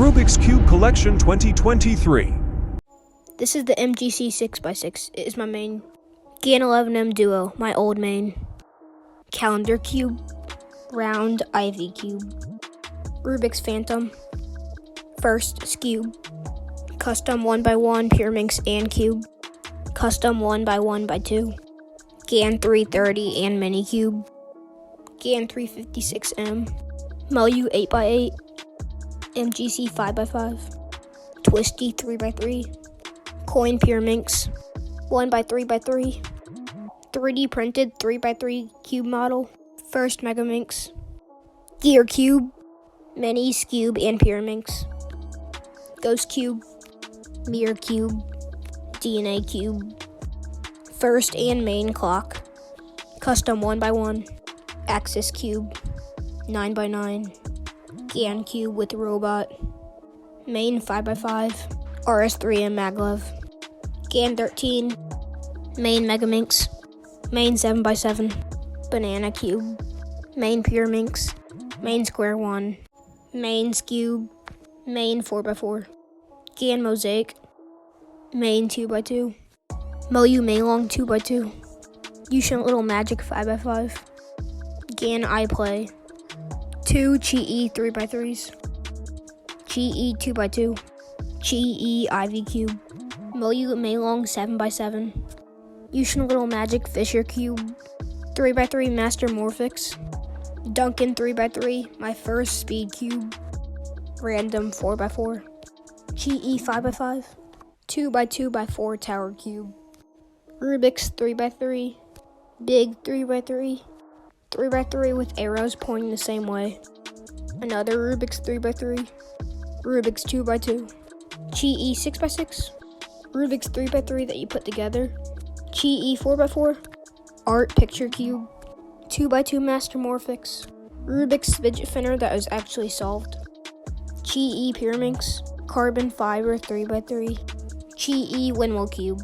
Rubik's Cube Collection 2023. This is the MGC 6x6. It is my main. GAN 11M Duo, my old main. Calendar Cube. Round Ivy Cube. Rubik's Phantom. First Cube. Custom 1x1 Pure Minx and Cube. Custom 1x1x2. GAN 330 and Mini Cube. GAN 356M. Melu 8x8. MGC 5x5. Twisty 3x3. Coin Pure Minx 1x3x3. 3D printed 3x3 cube model. First Mega Minx. Gear Cube. Minis Cube and Pure Minx. Ghost Cube. Mirror Cube. DNA Cube. First and main clock. Custom 1x1. Axis Cube. 9x9. GAN Cube with robot. Main 5x5. RS3M Maglev. GAN 13. Main Mega Minx. Main 7x7. Banana Cube. Main Pure Minx. Main Square 1. Main Cube. Main 4x4. GAN Mosaic. Main 2x2. Melu Maylong 2x2. Yushin Little Magic 5x5. GAN iPlay. 2 Chi 3x3s. Chi 2x2. Chi Ivy Cube. Melu Maylong 7x7. Yushin Little Magic Fisher Cube. 3x3 Master Morphix. Duncan 3x3, my first Speed Cube. Random 4x4. Chi 5x5. 2x2x4 Tower Cube. Rubik's 3x3. Big 3x3. 3x3 with arrows pointing the same way. Another Rubik's 3x3. Rubik's 2x2. Chi 6x6. Rubik's 3x3 that you put together. Chi 4x4. Art Picture Cube. 2x2 Master Morphix. Rubik's Fidget Spinner that was actually solved. Chi Pure Minx. Carbon Fiber 3x3. Chi Windmill Cube.